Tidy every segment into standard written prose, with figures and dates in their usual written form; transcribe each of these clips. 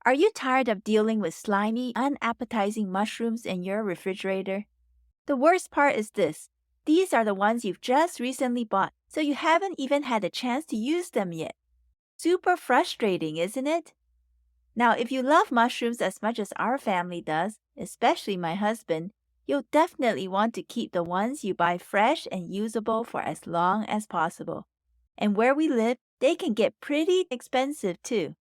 Are you tired of dealing with slimy, unappetizing mushrooms in your refrigerator? The worst part is this. These are the ones you've just recently bought, so you haven't even had a chance to use them yet. Super frustrating, isn't it? Now, if you love mushrooms as much as our family does, especially my husband, you'll definitely want to keep the ones you buy fresh and usable for as long as possible. And where we live, they can get pretty expensive too.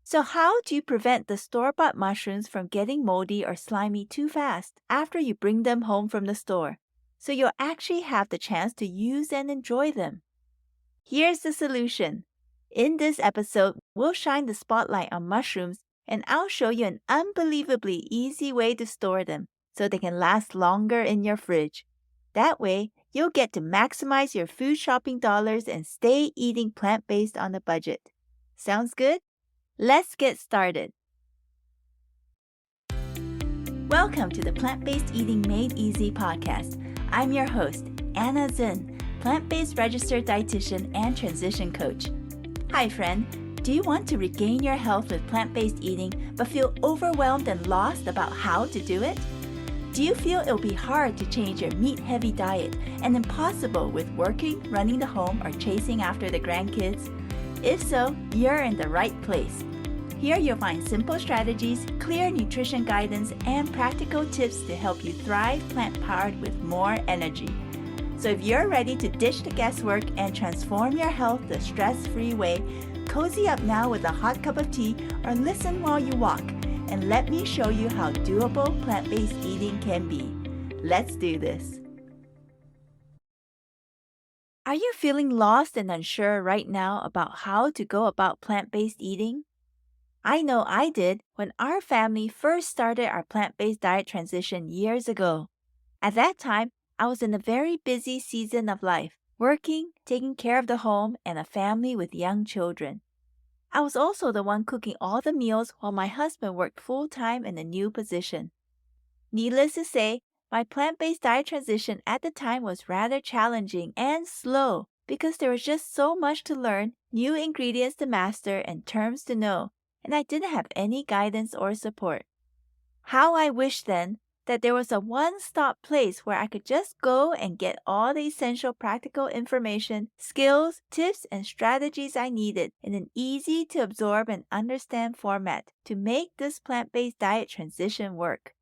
So how do you prevent the store-bought mushrooms from getting moldy or slimy too fast after you bring them home from the store, so you'll actually have the chance to use and enjoy them? Here's the solution. In this episode, we'll shine the spotlight on mushrooms, and I'll show you an unbelievably easy way to store them so they can last longer in your fridge. That way, you'll get to maximize your food shopping dollars and stay eating plant-based on a budget. Sounds good? Let's get started. Welcome to the Plant-Based Eating Made Easy podcast. I'm your host, Anna Zinn, plant-based registered dietitian and transition coach. Hi friend, do you want to regain your health with plant-based eating but feel overwhelmed and lost about how to do it? Do you feel it'll be hard to change your meat-heavy diet and impossible with working, running the home, or chasing after the grandkids? If so, you're in the right place. Here you'll find simple strategies, clear nutrition guidance, and practical tips to help you thrive plant-powered with more energy. So if you're ready to ditch the guesswork and transform your health the stress-free way, cozy up now with a hot cup of tea or listen while you walk, and let me show you how doable plant-based eating can be. Let's do this. Are you feeling lost and unsure right now about how to go about plant-based eating? I know I did when our family first started our plant-based diet transition years ago. At that time, I was in a very busy season of life, working, taking care of the home, and a family with young children. I was also the one cooking all the meals while my husband worked full-time in a new position. Needless to say, my plant-based diet transition at the time was rather challenging and slow because there was just so much to learn, new ingredients to master, and terms to know, and I didn't have any guidance or support. How I wish then that there was a one-stop place where I could just go and get all the essential practical information, skills, tips, and strategies I needed in an easy-to-absorb and understand format to make this plant-based diet transition work.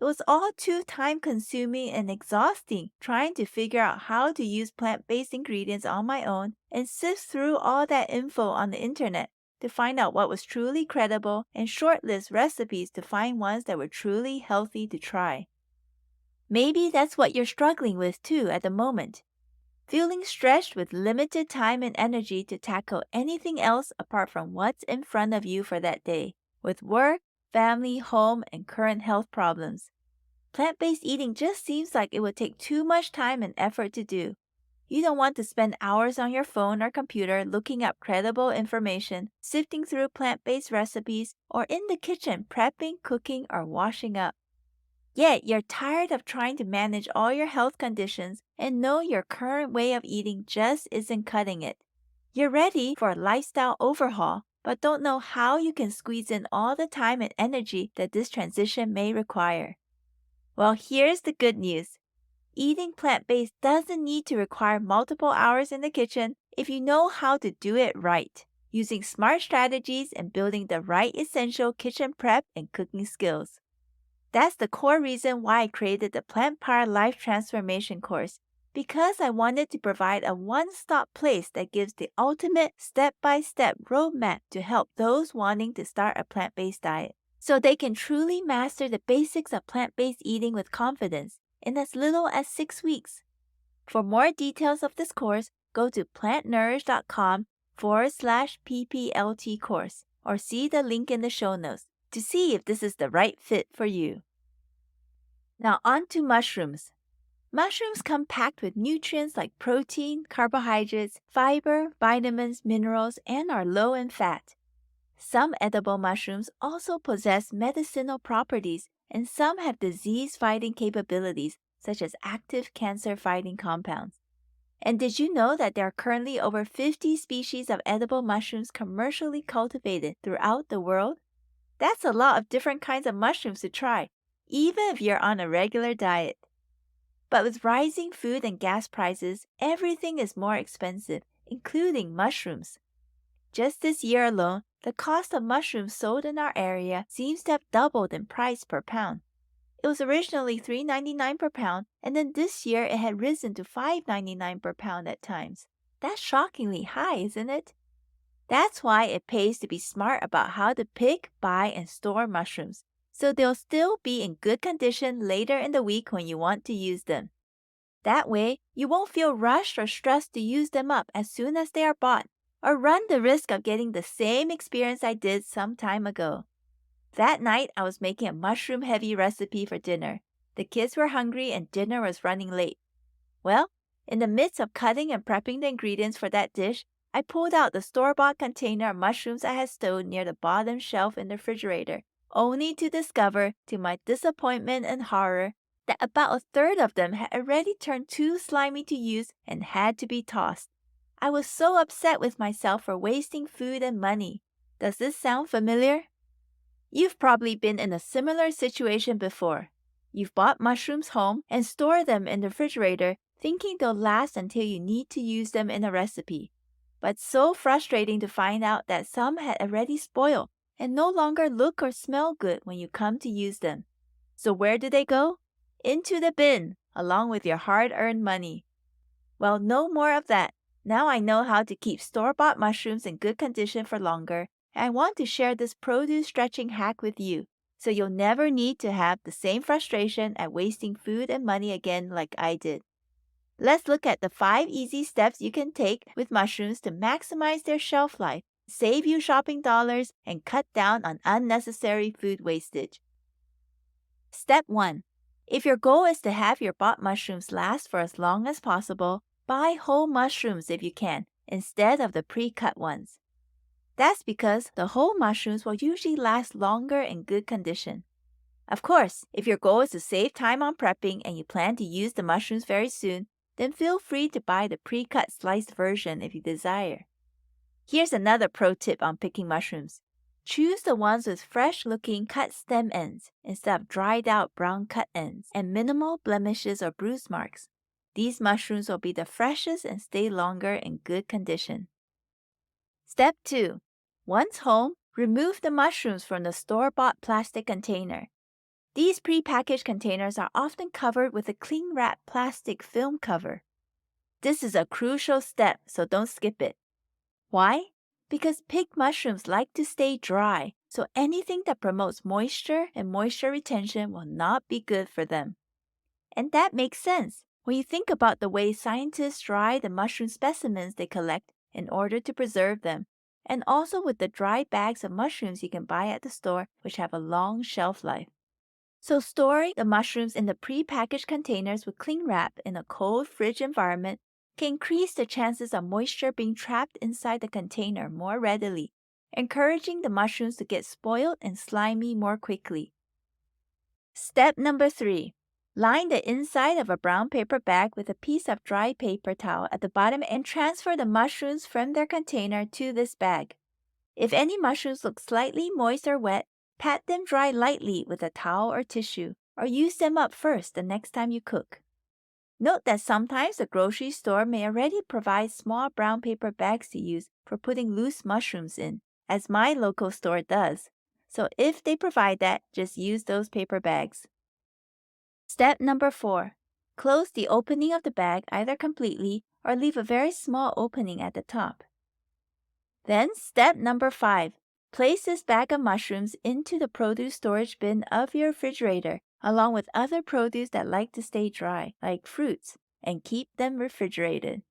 It was all too time-consuming and exhausting trying to figure out how to use plant-based ingredients on my own and sift through all that info on the internet to find out what was truly credible and shortlist recipes to find ones that were truly healthy to try. Maybe that's what you're struggling with too at the moment. Feeling stretched with limited time and energy to tackle anything else apart from what's in front of you for that day, with work, family, home, and current health problems. Plant-based eating just seems like it would take too much time and effort to do. You don't want to spend hours on your phone or computer looking up credible information, sifting through plant-based recipes, or in the kitchen prepping, cooking, or washing up. Yet you're tired of trying to manage all your health conditions and know your current way of eating just isn't cutting it. You're ready for a lifestyle overhaul, but don't know how you can squeeze in all the time and energy that this transition may require. Well, here's the good news. Eating plant-based doesn't need to require multiple hours in the kitchen if you know how to do it right, using smart strategies and building the right essential kitchen prep and cooking skills. That's the core reason why I created the Plant Power Life Transformation course, because I wanted to provide a one-stop place that gives the ultimate step-by-step roadmap to help those wanting to start a plant-based diet, so they can truly master the basics of plant-based eating with confidence in as little as 6 weeks. For more details of this course, go to plantnourish.com/PPLT course or see the link in the show notes to see if this is the right fit for you. Now on to mushrooms. Mushrooms come packed with nutrients like protein, carbohydrates, fiber, vitamins, minerals, and are low in fat. Some edible mushrooms also possess medicinal properties, and some have disease-fighting capabilities, such as active cancer-fighting compounds. And did you know that there are currently over 50 species of edible mushrooms commercially cultivated throughout the world? That's a lot of different kinds of mushrooms to try, even if you're on a regular diet. But with rising food and gas prices, everything is more expensive, including mushrooms. Just this year alone, the cost of mushrooms sold in our area seems to have doubled in price per pound. It was originally $3.99 per pound, and then this year it had risen to $5.99 per pound at times. That's shockingly high, isn't it? That's why it pays to be smart about how to pick, buy, and store mushrooms, so they'll still be in good condition later in the week when you want to use them. That way, you won't feel rushed or stressed to use them up as soon as they are bought, or run the risk of getting the same experience I did some time ago. That night, I was making a mushroom-heavy recipe for dinner. The kids were hungry and dinner was running late. Well, in the midst of cutting and prepping the ingredients for that dish, I pulled out the store-bought container of mushrooms I had stowed near the bottom shelf in the refrigerator, only to discover, to my disappointment and horror, that about a third of them had already turned too slimy to use and had to be tossed. I was so upset with myself for wasting food and money. Does this sound familiar? You've probably been in a similar situation before. You've bought mushrooms home and stored them in the refrigerator thinking they'll last until you need to use them in a recipe. But it's so frustrating to find out that some had already spoiled and no longer look or smell good when you come to use them. So where do they go? Into the bin, along with your hard-earned money. Well, no more of that. Now I know how to keep store-bought mushrooms in good condition for longer, and I want to share this produce stretching hack with you, so you'll never need to have the same frustration at wasting food and money again like I did. Let's look at the 5 easy steps you can take with mushrooms to maximize their shelf life, save you shopping dollars, and cut down on unnecessary food wastage. Step 1. If your goal is to have your bought mushrooms last for as long as possible, buy whole mushrooms if you can, instead of the pre-cut ones. That's because the whole mushrooms will usually last longer in good condition. Of course, if your goal is to save time on prepping and you plan to use the mushrooms very soon, then feel free to buy the pre-cut sliced version if you desire. Here's another pro tip on picking mushrooms. Choose the ones with fresh-looking cut stem ends instead of dried-out brown cut ends and minimal blemishes or bruise marks. These mushrooms will be the freshest and stay longer in good condition. Step 2. Once home, remove the mushrooms from the store-bought plastic container. These pre-packaged containers are often covered with a cling wrap plastic film cover. This is a crucial step, so don't skip it. Why? Because picked mushrooms like to stay dry, so anything that promotes moisture and moisture retention will not be good for them. And that makes sense when you think about the way scientists dry the mushroom specimens they collect in order to preserve them, and also with the dry bags of mushrooms you can buy at the store which have a long shelf life. So storing the mushrooms in the pre-packaged containers with cling wrap in a cold fridge environment can increase the chances of moisture being trapped inside the container more readily, encouraging the mushrooms to get spoiled and slimy more quickly. Step number 3. Line the inside of a brown paper bag with a piece of dry paper towel at the bottom and transfer the mushrooms from their container to this bag. If any mushrooms look slightly moist or wet, pat them dry lightly with a towel or tissue, or use them up first the next time you cook. Note that sometimes the grocery store may already provide small brown paper bags to use for putting loose mushrooms in, as my local store does. So if they provide that, just use those paper bags. Step number 4. Close the opening of the bag either completely or leave a very small opening at the top. Then step number 5. Place this bag of mushrooms into the produce storage bin of your refrigerator, along with other produce that like to stay dry, like fruits, and keep them refrigerated.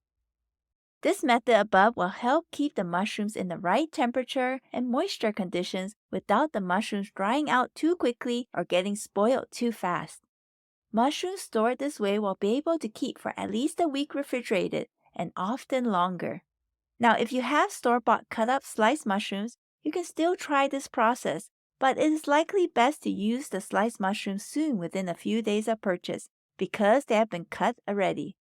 This method above will help keep the mushrooms in the right temperature and moisture conditions without the mushrooms drying out too quickly or getting spoiled too fast. Mushrooms stored this way will be able to keep for at least a week refrigerated, and often longer. Now, if you have store-bought cut-up sliced mushrooms, you can still try this process, but it is likely best to use the sliced mushrooms soon within a few days of purchase because they have been cut already.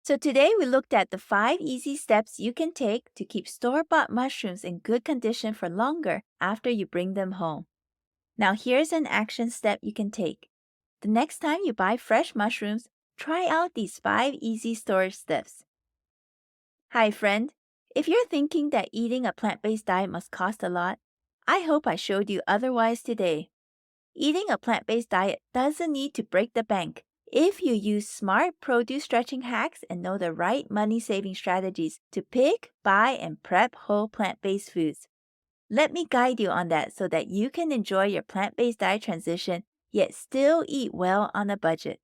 So today we looked at the 5 easy steps you can take to keep store-bought mushrooms in good condition for longer after you bring them home. Now here's an action step you can take. The next time you buy fresh mushrooms, try out these 5 easy storage steps. Hi friend, if you're thinking that eating a plant-based diet must cost a lot, I hope I showed you otherwise today. Eating a plant-based diet doesn't need to break the bank if you use smart produce stretching hacks and know the right money-saving strategies to pick, buy, and prep whole plant-based foods. Let me guide you on that so that you can enjoy your plant-based diet transition yet still eat well on a budget.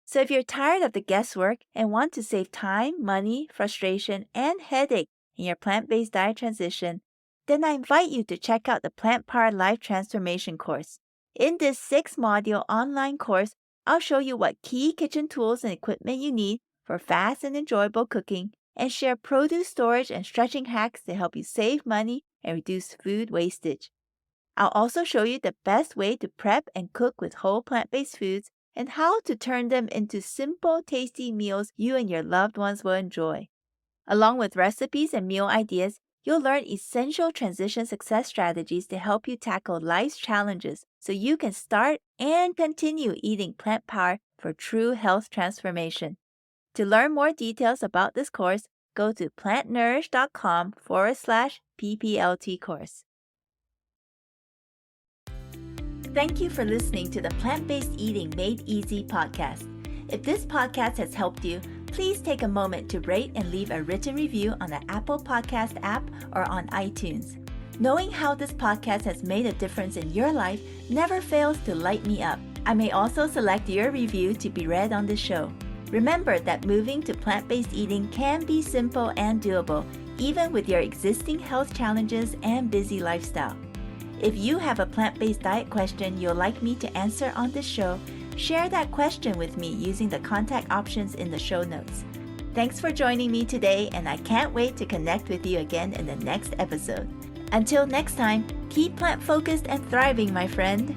So if you're tired of the guesswork and want to save time, money, frustration, and headache in your plant-based diet transition, then I invite you to check out the Plant Power Life Transformation course. In this 6-module online course, I'll show you what key kitchen tools and equipment you need for fast and enjoyable cooking and share produce storage and stretching hacks to help you save money and reduce food wastage. I'll also show you the best way to prep and cook with whole plant-based foods and how to turn them into simple, tasty meals you and your loved ones will enjoy. Along with recipes and meal ideas, you'll learn essential transition success strategies to help you tackle life's challenges so you can start and continue eating plant power for true health transformation. To learn more details about this course, go to plantnourish.com/PPLT course. Thank you for listening to the Plant-Based Eating Made Easy podcast. If this podcast has helped you, please take a moment to rate and leave a written review on the Apple Podcast app or on iTunes. Knowing how this podcast has made a difference in your life never fails to light me up. I may also select your review to be read on the show. Remember that moving to plant-based eating can be simple and doable, even with your existing health challenges and busy lifestyle. If you have a plant-based diet question you'll like me to answer on this show, share that question with me using the contact options in the show notes. Thanks for joining me today, and I can't wait to connect with you again in the next episode. Until next time, keep plant-focused and thriving, my friend.